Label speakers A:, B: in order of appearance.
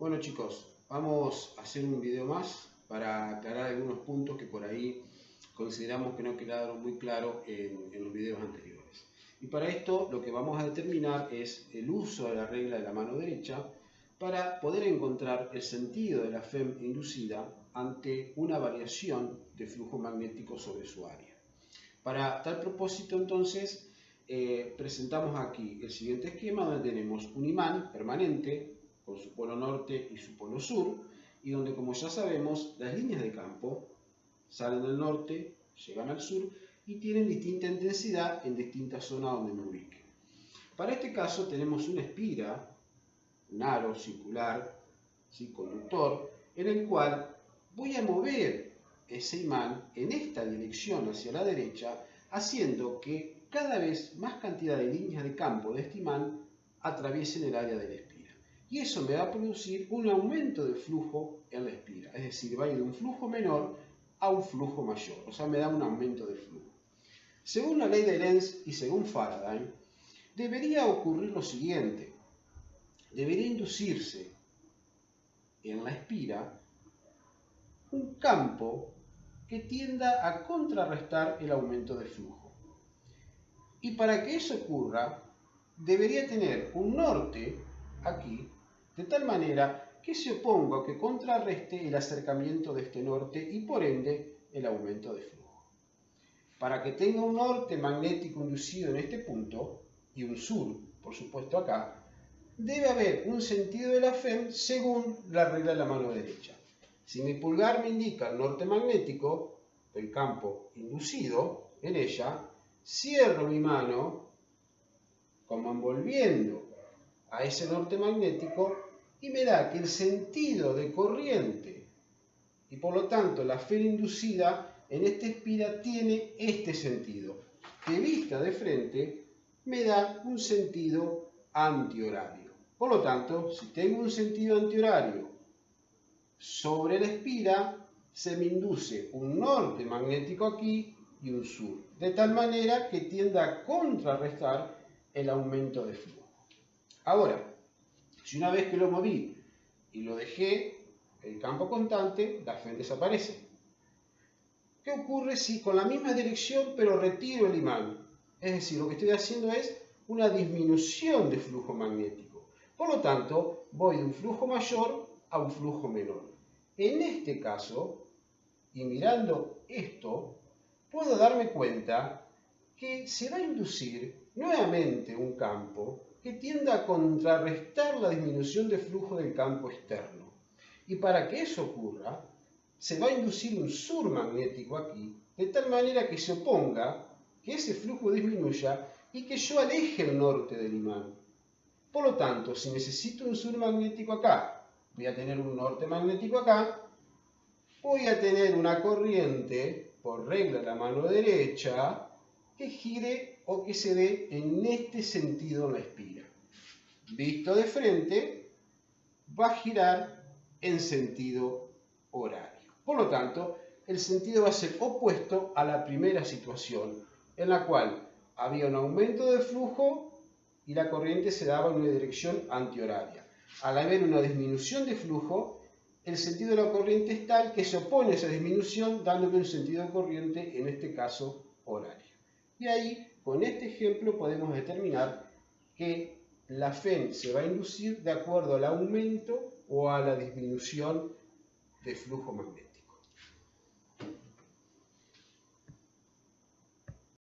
A: Bueno chicos, vamos a hacer un video más para aclarar algunos puntos que por ahí consideramos que no quedaron muy claros en los videos anteriores. Y para esto lo que vamos a determinar es el uso de la regla de la mano derecha para poder encontrar el sentido de la FEM inducida ante una variación de flujo magnético sobre su área. Para tal propósito entonces presentamos aquí el siguiente esquema donde tenemos un imán permanente con su polo norte y su polo sur, y donde, como ya sabemos, las líneas de campo salen del norte, llegan al sur y tienen distinta intensidad en distintas zonas donde me ubique. Para este caso tenemos una espira, un aro circular, ¿sí?, conductor, en el cual voy a mover ese imán en esta dirección hacia la derecha, haciendo que cada vez más cantidad de líneas de campo de este imán atraviesen el área de la espira. Y eso me va a producir un aumento de flujo en la espira, es decir, va a ir de un flujo menor a un flujo mayor, o sea, me da un aumento de flujo. Según la ley de Lenz y según Faraday, debería ocurrir lo siguiente: debería inducirse en la espira un campo que tienda a contrarrestar el aumento de flujo. Y para que eso ocurra, debería tener un norte aquí, de tal manera que se oponga o que contrarreste el acercamiento de este norte y por ende el aumento de flujo. Para que tenga un norte magnético inducido en este punto y un sur, por supuesto acá, debe haber un sentido de la FEM según la regla de la mano derecha. Si mi pulgar me indica el norte magnético del campo inducido en ella, cierro mi mano como envolviendo a ese norte magnético y me da que el sentido de corriente y por lo tanto la FEM inducida en esta espira tiene este sentido, que vista de frente me da un sentido antihorario. Por lo tanto, si tengo un sentido antihorario sobre la espira, se me induce un norte magnético aquí y un sur, de tal manera que tienda a contrarrestar el aumento de flujo. Ahora, si una vez que lo moví y lo dejé el campo constante, la FEM desaparece. ¿Qué ocurre si con la misma dirección pero retiro el imán? Es decir, lo que estoy haciendo es una disminución de flujo magnético. Por lo tanto, voy de un flujo mayor a un flujo menor. En este caso, y mirando esto, puedo darme cuenta que se va a inducir nuevamente un campo que tienda a contrarrestar la disminución de flujo del campo externo. Y para que eso ocurra, se va a inducir un sur magnético aquí, de tal manera que se oponga, que ese flujo disminuya y que yo aleje el norte del imán. Por lo tanto, si necesito un sur magnético acá, voy a tener un norte magnético acá, voy a tener una corriente, por regla de la mano derecha, que gire o que se dé en este sentido en la espira. Visto de frente, va a girar en sentido horario. Por lo tanto, el sentido va a ser opuesto a la primera situación, en la cual había un aumento de flujo y la corriente se daba en una dirección antihoraria. Al haber una disminución de flujo, el sentido de la corriente es tal que se opone a esa disminución, dándole un sentido de corriente, en este caso horario. Y ahí, con este ejemplo, podemos determinar que la FEM se va a inducir de acuerdo al aumento o a la disminución de flujo magnético.